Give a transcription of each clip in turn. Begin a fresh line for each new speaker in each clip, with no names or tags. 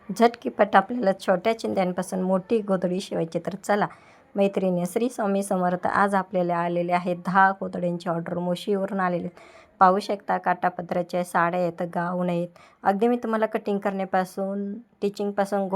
झटकीपट आपल्याला छोट्या चिंध्यांपासून मोठी गोधडी शिवायची. तर चला मैत्रिणी, श्री स्वामी समर्थ. आज आपल्याला आलेले आहेत 10 गोधड्यांची ऑर्डर मोशीवरून आलेले. पाहू शकता काठापदराच्या साड्या आहेत, गाऊन आहेत. अगदी मी तुम्हाला कटिंग करण्यापासून, टिचिंगपासून,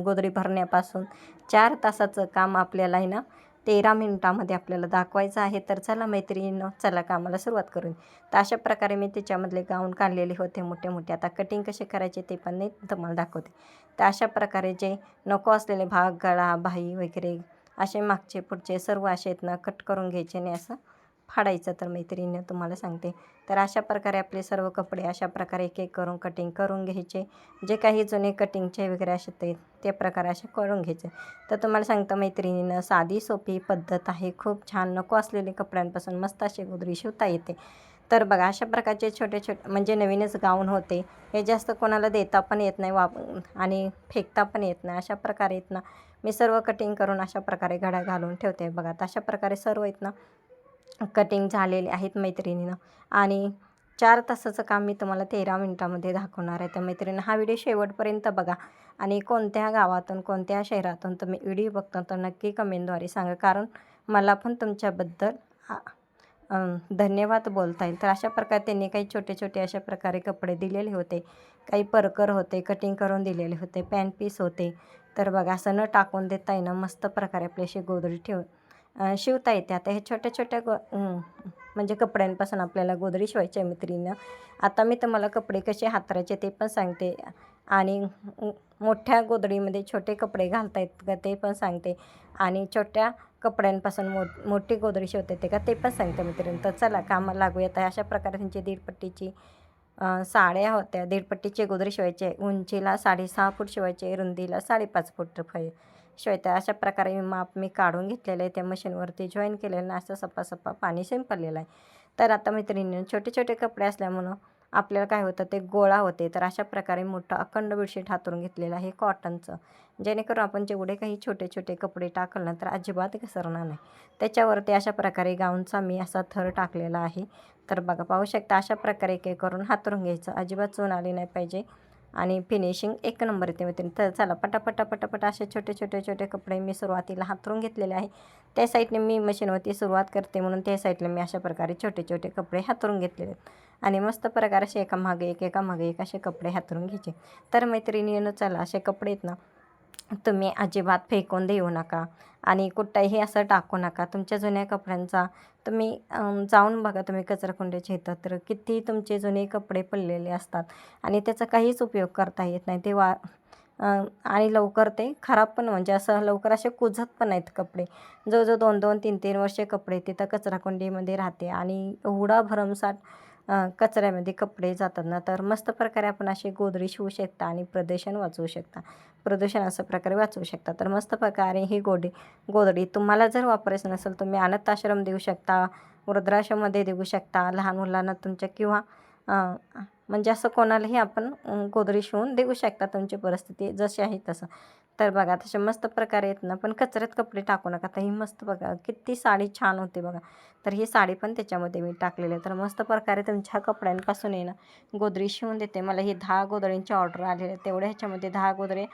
गोधडी भरण्यापासून 4 तासाचं काम आपल्याला आहे ना 13 मिनिटामध्ये आपल्याला दाखवायचं आहे. तर चला मैत्रिणींनो, चला कामाला सुरुवात करून. तर अशा प्रकारे मी त्याच्यामधले गाऊन काढलेले होते मोठे मोठे. आता कटिंग कसे करायचे ते पण नाही तुम्हाला दाखवते. तर अशा प्रकारे जे नको असलेले भाग, गळा, बाही वगैरे असे मागचे पुढचे सर्व असे आहेत ना कट करून घ्यायचे आणि असं फाडायचं. तर मैत्रिणींनो तुम्हाला सांगते, तर अशा प्रकारे आपले सर्व कपडे अशा प्रकारे एक एक करून कटिंग करून घ्यायचे. जे काही जुने कटिंगचे वगैरे असे ते प्रकारे असे करून घ्यायचे. तर तुम्हाला सांगतं मैत्रिणींनो, साधी सोपी पद्धत आहे. खूप छान नको असलेले कपड्यांपासून मस्त अशी गोधडी शिवता येते. तर बघा अशा प्रकारचे छोटे छोटे म्हणजे नवीनच गाऊन होते. हे जास्त कोणाला देता पण येत नाही आणि फेकता पण येत नाही. अशा प्रकारे आहेत ना मी सर्व कटिंग करून अशा प्रकारे घड्या घालून ठेवते. बघा अशा प्रकारे सर्व आहेत ना कटिंग झालेले आहेत मैत्रिणीनं. आणि 4 तासाचं काम मी तुम्हाला 13 मिनिटामध्ये दाखवणार आहे. तर मैत्रिणी, हा व्हिडिओ शेवटपर्यंत बघा. आणि कोणत्या गावातून, कोणत्या शहरातून तुम्ही व्हिडिओ बघता तर नक्की कमेंटद्वारे सांगा, कारण मला पण तुमच्याबद्दल धन्यवाद बोलता येईल. तर अशा प्रकारे त्यांनी काही छोटे छोटे अशा प्रकारे कपडे दिलेले होते. काही परकर होते, कटिंग करून दिलेले होते, पॅन्ट पीस होते. तर बघा असं न टाकून देता येईना मस्त प्रकारे आपली अशी गोधडी शिवता येते. आता हे छोट्या छोट्या म्हणजे कपड्यांपासून आपल्याला गोधडी शिवायची आहे मैत्रिणींनो. आता मी तुम्हाला कपडे कसे हातरायचे ते पण सांगते आणि मोठ्या गोधडीमध्ये छोटे कपडे घालता येत का ते पण सांगते आणि छोट्या कपड्यांपासून मोठी गोधडी शिवता येते का ते पण सांगते मैत्रिणी. तर चला कामाला लागूयात. अशा प्रकारे त्यांची दीडपट्टीची साड्या होत्या. दीडपट्टीची गोधडी शिवायची आहे. उंचीला 6.5 फूट शिवायचे, रुंदीला 5.5 फूट शिवायचं. अशा प्रकारे माप मी काढून घेतलेलं आहे. त्या मशीनवरती जॉईन केलेलं आहे. असं सप्पा पाणी शिंपडलेलं आहे. तर आता मैत्रिणींनो, छोटे छोटे कपडे असल्यामुळं आपल्याला काय होतं ते गोळा होते. तर अशा प्रकारे मोठं अखंड बेडशीट हातरून घेतलेलं आहे कॉटनचं, जेणेकरून आपण जेवढे काही छोटे छोटे कपडे टाकल ना तर अजिबात घसरणार नाही. त्याच्यावरती अशा प्रकारे गाऊनचा मी असा थर टाकलेला आहे. तर बघा पाहू शकता अशा प्रकारे एक एक करून हातरून घ्यायचं. अजिबात चून आली नाही पाहिजे आणि फिनिशिंग एक नंबर येते मैत्रिणी. तर चला पटापट असे छोटे छोटे छोटे कपडे मी सुरुवातीला हातरून घेतलेले आहे. त्या साईडने मी मशीनवरती सुरुवात करते म्हणून त्या साईडला मी अशा प्रकारे छोटे छोटे कपडे हातरून घेतलेले आहेत. आणि मस्त प्रकारे असे एकामागे एक असे कपडे हातरून घ्यायचे. तर मैत्रिणींनो चला, असे कपडे आहेत ना तुम्ही अजिबात फेकून देऊ नका आणि कुठंही असं टाकू नका. तुमच्या जुन्या कपड्यांचा तुम्ही जाऊन बघा, तुम्ही कचराकुंडीच्या इथं तर किती तुमचे जुने कपडे पडलेले असतात आणि त्याचा काहीच उपयोग करता येत नाही. ते आणि लवकर ते खराब पण म्हणजे असं लवकर असे कुजत पण नाहीत कपडे. जवळजवळ 2-2, 3-3 वर्षे कपडे तिथं कचराकुंडीमध्ये राहते आणि एवढा भरमसाठ कचऱ्यामध्ये कपडे जातात ना. तर मस्त प्रकारे आपण अशी गोधडी शिवू शकता आणि प्रदूषण असं प्रकारे वाचवू शकता. तर मस्त प्रकारे ही गोधडी तुम्हाला जर वापरायचं नसेल तुम्ही अनाथ आश्रम देऊ शकता, वृद्धाश्रममध्ये देऊ शकता, लहान मुलांना तुमच्या किंवा म्हणजे असं कोणालाही आपण गोधडी शिवून देऊ शकता, तुमची परिस्थिती जशी आहे तसं. तर बघा तसे मस्त प्रकारे आहेत ना, पण कचऱ्यात कपडे टाकू नका. तर ही मस्त बघा किती साडी छान होते बघा. तर ही साडी पण त्याच्यामध्ये मी टाकलेली आहे. तर मस्त प्रकारे तुमच्या कपड्यांपासून आहे ना गोधडी शिवून देते. मला ही 10 गोधड्यांची ऑर्डर आलेली आहे. तेवढ्या ह्याच्यामध्ये 10 गोधडे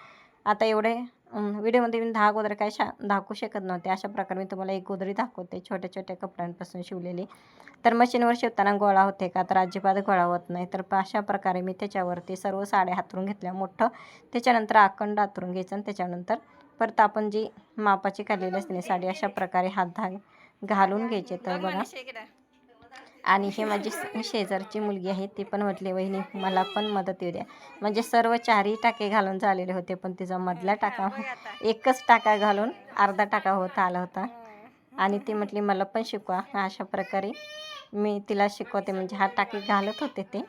आता एवढे व्हिडिओमध्ये मी 10 गोधड्या काय दाखवू शकत नव्हते. अशा प्रकारे मी तुम्हाला एक गोधडी दाखवते छोट्या छोट्या कपड्यांपासून शिवलेली. तर मशीनवर शिवताना गोळा होते का तर अजिबात गोळा होत नाही. तर अशा प्रकारे मी त्याच्यावरती सर्व साड्या हातरून घेतल्या मोठं. त्याच्यानंतर अखंड हातरून घ्यायचं आणि त्याच्यानंतर परत आपण जी मापाची काढलेली असते ना साडी अशा प्रकारे हात घालून घ्यायचे. तर बघा, आणि हे माझी शेजारची मुलगी आहे ती पण म्हटली, वहिनी मला पण मदत येऊ द्या. म्हणजे सर्व 4ही टाके घालून झालेले होते, पण तिचा मधला टाका एकच टाका घालून अर्धा टाका आला होता. आणि ती म्हटली मला पण शिकवा. अशा प्रकारे मी तिला शिकवते, म्हणजे हा टाके घालत होते ते.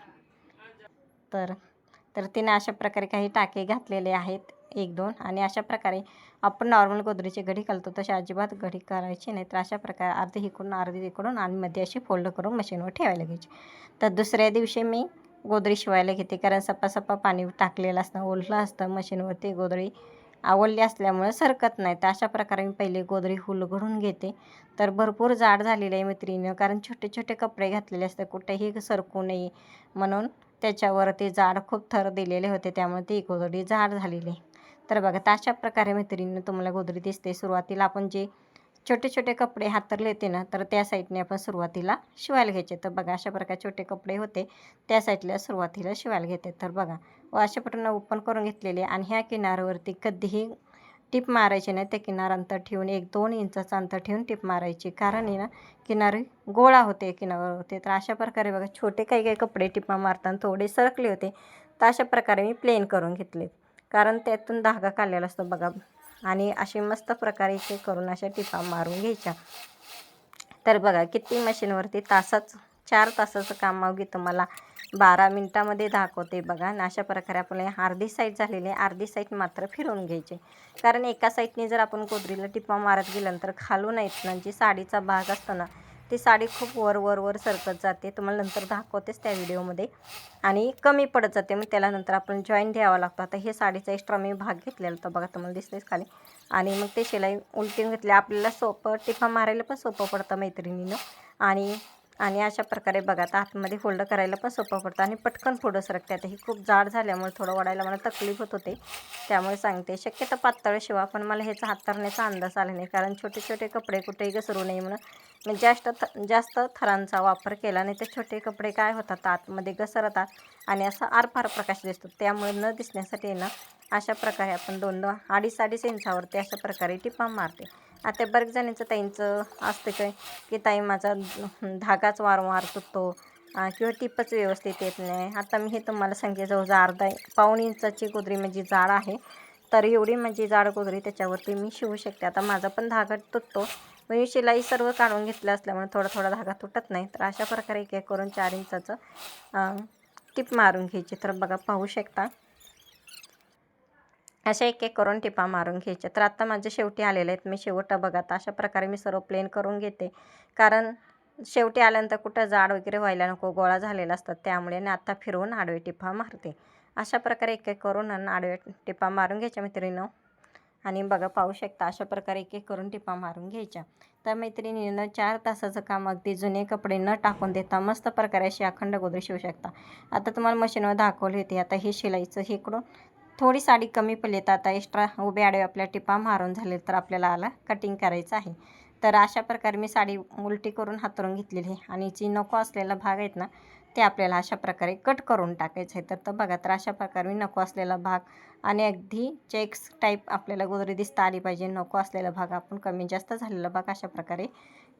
तर तिने अशा प्रकारे काही टाके घातलेले आहेत 1-2. आणि अशा प्रकारे आपण नॉर्मल गोधडीची घडी घालतो तशी अजिबात घडी करायची नाही. तर अशा प्रकारे अर्धी इकडून अर्धी इकडून आणि मध्ये अशी फोल्ड करून मशीनवर ठेवायला घ्यायची. तर दुसऱ्या दिवशी मी गोधडी शिवायला घेते, कारण सप्पा पाणी टाकलेलं असतं, ओललं असतं मशीनवरती. गोधडी आवडली असल्यामुळं सरकत नाही. तर अशा प्रकारे मी पहिले गोधडी हुलगडून घेते. तर भरपूर जाड झालेली आहे मैत्रिणीनं, कारण छोटे छोटे कपडे घातलेले असतात कुठेही सरकू नये म्हणून त्याच्यावरती जाड खूप थर दिलेले होते, त्यामुळे ती गोधडी जाड झालेली. तर बघा अशा प्रकारे मैत्रिणींनो तुम्हाला गोधडी दिसते. सुरुवातीला आपण जे छोटे छोटे कपडे हातरले होते ना, तर त्या साईडने आपण सुरुवातीला शिवायला घ्यायचे. तर बघा अशा प्रकारे छोटे कपडे होते, त्या साईडला सुरुवातीला शिवायला घेते. तर बघा व अशा प्रकारे ओपन करून घेतलेले आणि ह्या किनाऱ्यावरती कधीही टिप मारायची नाही. ते किनार अंतर ठेवून 1-2 इंचाचं अंतर ठेवून टिप मारायची. कारण आहे ना, किनारी गोळा होते किनाऱ्यावर होते. तर अशा प्रकारे बघा छोटे काही काही कपडे टिपा मारताना थोडे सरकले होते, तर अशा प्रकारे मी प्लेन करून घेतले. कारण त्यातून धागा काढलेला असतो बघा. आणि असे मस्त प्रकारे इथे करून अशा टिपा मारून घ्यायच्या. तर बघा किती मशीनवरती 4 तासाचं काम अवघी तुम्हाला 12 मिनटामध्ये दाखवते बघा. आणि अशा प्रकारे आपल्याला अर्धी साईड झालेली आहे, अर्धी साईड मात्र फिरवून घ्यायची. कारण एका साईडने जर आपण गोधडीला टिपा मारत गेल्यानंतर खालून आहेत ना, जी साडीचा भाग असतो ना, ती साडी खूप वर सरकत जाते. तुम्हाला नंतर दाखवतेच त्या व्हिडिओमध्ये. आणि कमी पडत जाते, मग त्याला नंतर आपण जॉईन द्यावा लागतो. आता हे साडीचा एक्स्ट्रा मी भाग घेतलेला होता बघा, तुम्हाला दिसतेच खाली. आणि मग ते शिलाई उलटून घेतली. आपल्याला सोपं टिपा मारायला पण सोपं पडतं मैत्रिणीनं. आणि आणि अशा प्रकारे बघा आता आतमध्ये फोल्ड करायला पण सोपं पडतं आणि पटकन पुढं सरकते. आता ही खूप जाड झाल्यामुळे थोडं ओढायला मला तकलीफ होत होते, त्यामुळे सांगते. शक्यतो पातळ शिवा, पण मला ह्याचा हातरण्याचा अंदाज आला नाही. कारण छोटे छोटे कपडे कुठेही घसरू नये म्हणून मी जास्त थरांचा वापर केला. नाही तर छोटे कपडे काय होतात, आतमध्ये घसरतात आणि असा आरपार प्रकाश दिसतो. त्यामुळे न दिसण्यासाठी ना अशा प्रकारे आपण 2-2, 2.5 इंचावरती अशा प्रकारे टिपा मारते. आता बरेच जणांचं ताईंचं असतं काय की ताई माझा धागाच वारंवार तुटतो किंवा टिपच व्यवस्थित येत नाही. आता मी हे तुम्हाला सांगते, जवळजवळ पाऊण इंचाची गोधडी म्हणजे जाड आहे. तर एवढी म्हणजे जाड गोधडी त्याच्यावरती मी शिवू शकते. आता माझा पण धागा तुटतो, मी शिलाई सर्व काढून घेतलं असल्यामुळे थोडा धागा तुटत नाही. तर अशा प्रकारे एक एक करून 4 इंचाचं टिप मारून घ्यायची. तर बघा पाहू शकता, अशा एक एक करून टिपा मारून घ्यायच्या. तर आता माझे शेवटी आलेले आहेत. मी शेवट बघा आता अशा प्रकारे मी सर्व प्लेन करून घेते. कारण शेवटी आल्यानंतर कुठं जाड वगैरे व्हायला नको, गोळा झालेला असतात, त्यामुळे आणि आता फिरवून आडवे टिपा मारते. अशा प्रकारे एक एक करून आडवे टिपा मारून घ्यायच्या मैत्रिणीनं. आणि बघा पाहू शकता अशा प्रकारे एक एक करून टिपा मारून घ्यायच्या. तर मैत्रिणीनं 4 तासाचं काम अगदी जुने कपडे न टाकून देता मस्त प्रकारे अशी अखंड गोधडी शिवू शकता. आता तुम्हाला मशीनवर दाखवली होती. आता हे शिलाईचं हे इकडून थोडी साडी कमी पडली, तर आता एक्स्ट्रा उभे आडवे आपल्या टिपा मारून झाले, तर आपल्याला आला कटिंग करायचं आहे. तर अशा प्रकारे मी साडी उलटी करून हातरून घेतलेली आहे आणि जी नको असलेला भाग आहेत ना, ते आपल्याला अशा प्रकारे कट करून टाकायचं आहे. तर बघा, तर अशा प्रकारे मी नको असलेला भाग आणि अगदी चेक्स टाईप आपल्याला गोधडी दिसता आली पाहिजे. नको असलेला भाग आपण कमी जास्त झालेला भाग अशा प्रकारे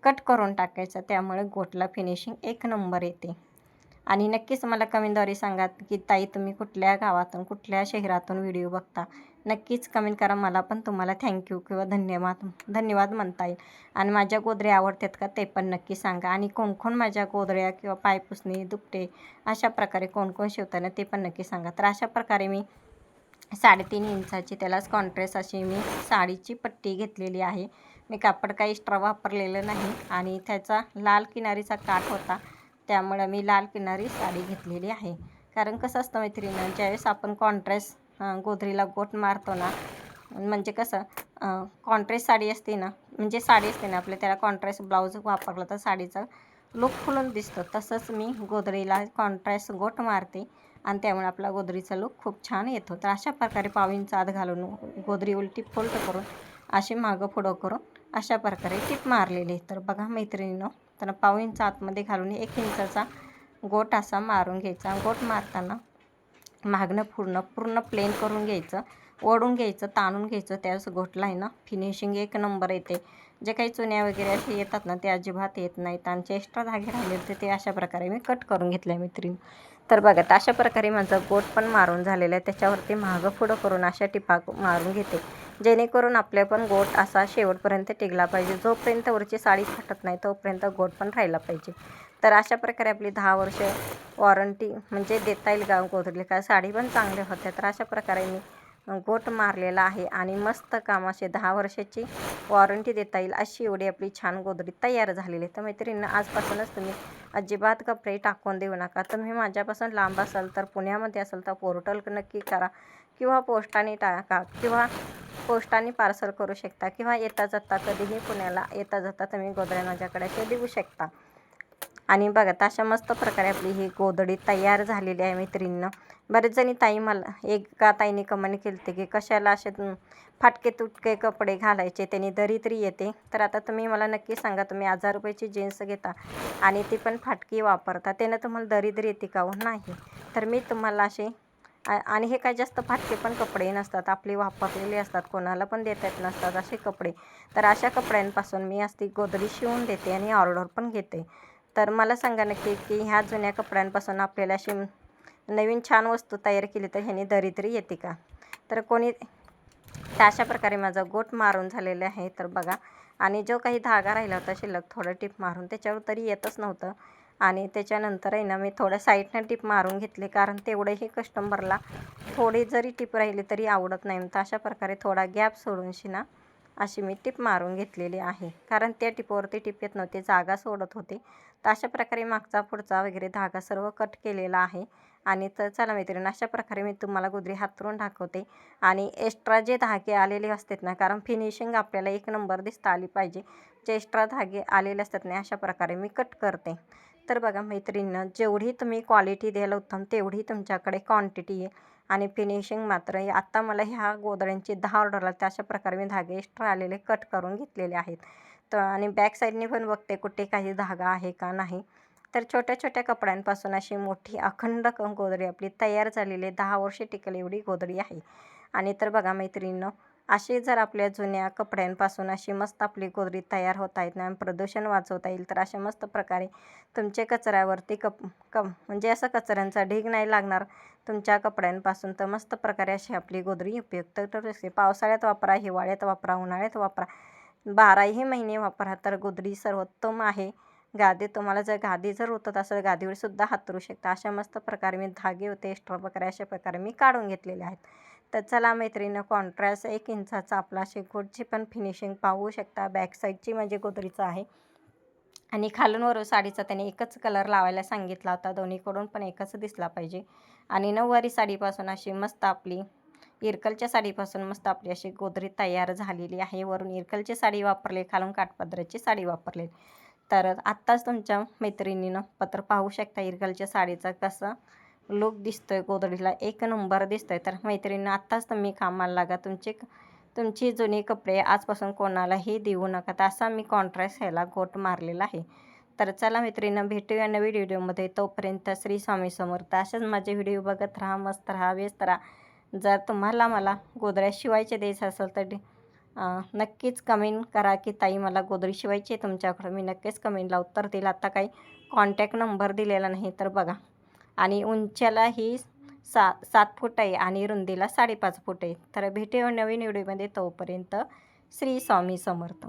कट करून टाकायचा. त्यामुळे गोटला फिनिशिंग एक नंबर येते. आणि नक्कीच मला कमेंटद्वारे सांगा की ताई तुम्ही कुठल्या गावातून कुठल्या शहरातून व्हिडिओ बघता. नक्कीच कमेंट करा. मला पण तुम्हाला थँक्यू किंवा धन्यवाद म्हणता येईल. आणि माझ्या गोधड्या आवडतात का ते पण नक्की सांगा. आणि कोण माझ्या गोधड्या किंवा पायपुसणी दुपटे अशा प्रकारे कोण शिवताना ते पण नक्की सांगा. तर अशा प्रकारे मी 3.5 इंचाची त्यालाच कॉन्ट्रास्ट अशी मी साडीची पट्टी घेतलेली आहे. मी कापड काही एक्स्ट्रा वापरलेलं नाही आणि त्याचा लाल किनारीचा काठ होता, त्यामुळे मी लाल किनारी साडी घेतलेली आहे. कारण कसं असतं मैत्रिणींनो, ज्यावेळेस आपण कॉन्ट्रास्ट गोधडीला गोट मारतो ना, म्हणजे कसं कॉन्ट्रास्ट साडी असते ना, म्हणजे साडी असते ना आपल्या, त्याला कॉन्ट्रास्ट ब्लाऊज वापरलं तर साडीचा लूक खुलून दिसतो. तसंच मी गोधडीला कॉन्ट्रास्ट गोट मारते आणि त्यामुळे आपला गोधडीचा लूक खूप छान येतो. तर अशा प्रकारे पावींचा आत घालून गोधडी उलटी फोल्ड करून अशी मागं पुढं करून अशा प्रकारे टिप मारलेली. तर बघा मैत्रिणींनो, तर पाव इंच आतमध्ये घालून 1 इंचाचा गोट असा मारून घ्यायचा. गोट मारताना मागणं पूर्ण प्लेन करून घ्यायचं, ओढून घ्यायचं, ताणून घ्यायचं. त्यावेळेस गोटला आहे ना फिनिशिंग एक नंबर येते. जे काही चुन्या वगैरे असे येतात ना, ते अजिबात येत नाहीत. आणि एक्स्ट्रा धागे राहिले तर ते अशा प्रकारे मी कट करून घेतले मैत्रिणी. तर बघा अशा प्रकारे माझं गोट पण मारून झालेलं आहे. त्याच्यावरती मागं पुढं करून अशा टिपा मारून घेते, जेणेकरून आपल्या पण गोट असा शेवटपर्यंत टिकला पाहिजे. जोपर्यंत वरची साडी फाटत नाही तोपर्यंत गोट पण राहिला पाहिजे. तर अशा प्रकारे आपली 10 वर्ष वॉरंटी म्हणजे देता येईल गाव गोधडी, का साडी पण चांगल्या होत्या. तर अशा प्रकारे मी गोट मारलेला आहे आणि मस्त काम असे 10 वर्षाची वॉरंटी देता येईल अशी एवढी आपली छान गोधडी तयार झालेली आहे. तर मैत्रिणींना आजपासूनच तुम्ही अजिबात कपडे टाकून देऊ नका. तुम्ही माझ्यापासून लांब असाल तर पुण्यामध्ये असाल तर पोर्टल नक्की करा किंवा पोस्टाने टाका किंवा पोस्टाने पार्सल करू शकता किंवा येता जाता कधीही पुण्याला येता जाता तुम्ही गोधड्या माझ्याकडे असे देऊ शकता. आणि बघा अशा मस्त प्रकारे आपली ही गोधडी तयार झालेली आहे मैत्रिणींनो. बरेच जणी ताई मला एका ताईने कमेंट केली होती की कशाला असे फाटके तुटके कपडे घालायचे, त्याने दरिद्री येते. तर आता तुम्ही मला नक्की सांगा, तुम्ही 1000 रुपयाची जीन्स घेता आणि ती पण फाटकी वापरता, त्यानं तुम्हाला दरिद्री येते का? नाही. तर मी तुम्हाला असे आणि हे काय जास्त फाटके पण कपडे नसतात, आपली वापरलेले असतात, कोणाला पण देता येत नसतात असे कपडे. तर अशा कपड्यांपासून मी असती गोधडी शिवून देते आणि ऑर्डर पण घेते. तर मला सांगा नक्की की ह्या जुन्या कपड्यांपासून आपल्याला अशी नवीन छान वस्तू तयार केली तर ह्याने दरिद्री येते का? तर कोणी तर अशा प्रकारे माझा गोट मारून झालेला आहे. तर बघा, आणि जो काही धागा राहिला होता शिल्लक थोडं टिप मारून, त्याच्यावर तरी येतच नव्हतं. आणि त्याच्यानंतर आहे ना मी थोडं साईडनं टिप मारून घेतले, कारण तेवढंही कस्टमरला थोडी जरी टिप राहिली तरी आवडत नाही. तर अशा प्रकारे थोडा गॅप सोडूनशी ना अशी मी टिप मारून घेतलेली आहे, कारण त्या टिपवरती टिप येत नव्हती, जागा सोडत होते. तर अशा प्रकारे मागचा पुढचा वगैरे धागा सर्व कट केलेला आहे. आणि तर चला मैत्रिणी, अशा प्रकारे मी तुम्हाला गोधडी हातरून दाखवते. आणि एक्स्ट्रा जे धागे आलेले असतात ना, कारण फिनिशिंग आपल्याला एक नंबर दिसता आली पाहिजे, जे एक्स्ट्रा धागे आलेले असतात ना अशा प्रकारे मी कट करते. तर बघा मैत्रिणींनो, जेवढी तुम्ही क्वालिटी द्याल उत्तम, तेवढी तुमच्याकडे क्वांटिटी येईल. आणि फिनिशिंग मात्र आत्ता मला ह्या गोधड्यांची 10 ऑर्डर आली, अशा प्रकारे मी धागे एक्स्ट्रा आलेले कट करून घेतलेले आहेत. तर आणि बॅक साईडने पण बघते कुठे काही धागा आहे का नाही. तर छोट्या छोट्या कपड्यांपासून अशी मोठी अखंड गोधडी आपली तयार झालेली 10 वर्षे टिकेल एवढी गोधडी आहे. आणि तर बघा मैत्रिणींनो, अशी जर आपल्या जुन्या कपड्यांपासून अशी मस्त आपली गोधडी तयार होता येत नाही, प्रदूषण वाचवता येईल, तर अशा मस्त प्रकारे तुमच्या कचऱ्यावरती म्हणजे असं कचऱ्यांचा ढीग नाही लागणार तुमच्या कपड्यांपासून. तर मस्त प्रकारे अशी आपली गोधडी उपयुक्त तर असते. पावसाळ्यात वापरा, हिवाळ्यात वापरा, उन्हाळ्यात वापरा, 12ही महिने वापरा, तर गोधडी सर्वोत्तम आहे. गादी तुम्हाला जर गादी जर उतरत असेल, गादीवर सुद्धा हातरू शकता. अशा मस्त प्रकारे मी धागे होते एक्स्ट्रा प्रकारे अशा प्रकारे मी काढून घेतलेले आहेत. तर चला मैत्रिणींनो, कॉन्ट्रास्ट 1 इंचाचा आपला शेकोटची पण फिनिशिंग पाहू शकता. बॅक साईडची म्हणजे गोधडीचं आहे. आणि खालून वरून साडीचा त्याने एकच कलर लावायला सांगितला होता, दोन्हीकडून पण एकच दिसला पाहिजे. आणि नऊवारी साडीपासून अशी मस्त आपली इरकलच्या साडीपासून मस्त आपली अशी गोधडी तयार झालेली आहे. वरून इरकलची साडी वापरली, खालून काठपदराची साडी वापरली. तर आत्ताच तुमच्या मैत्रिणीनं पत्र पाहू शकता इरकलच्या साडीचा कसा लुक दिसतोय, गोधडीला एक नंबर दिसतोय. तर मैत्रिणीनं आत्ताच तुम्ही कामाला लागा. तुमची जुनी कपडे आजपासून कोणालाही देऊ नका. तर असा मी कॉन्ट्रास्ट ह्याला गोट मारलेला आहे. तर चला मैत्रिणींनो, भेटूया नवीन व्हिडिओमध्ये. तोपर्यंत श्री स्वामी समर्थ. अशाच माझे व्हिडिओ बघत राहा, मस्त राहा, व्यस्त राहा. जर तुम्हाला मला गोधड्या शिवायचे द्यायचं असेल तर नक्कीच कमेंट करा की ताई मला गोधडी शिवायची आहे तुमच्याकडं. मी नक्कीच कमेंटला उत्तर देईल. आता काही कॉन्टॅक्ट नंबर दिलेला नाही. तर बघा, आणि उंचीला ही 7 फूट आहे आणि रुंदीला 5.5 फूट आहे. तर भेटूया नवीन व्हिडिओमध्ये. तोपर्यंत श्री स्वामी समर्थ.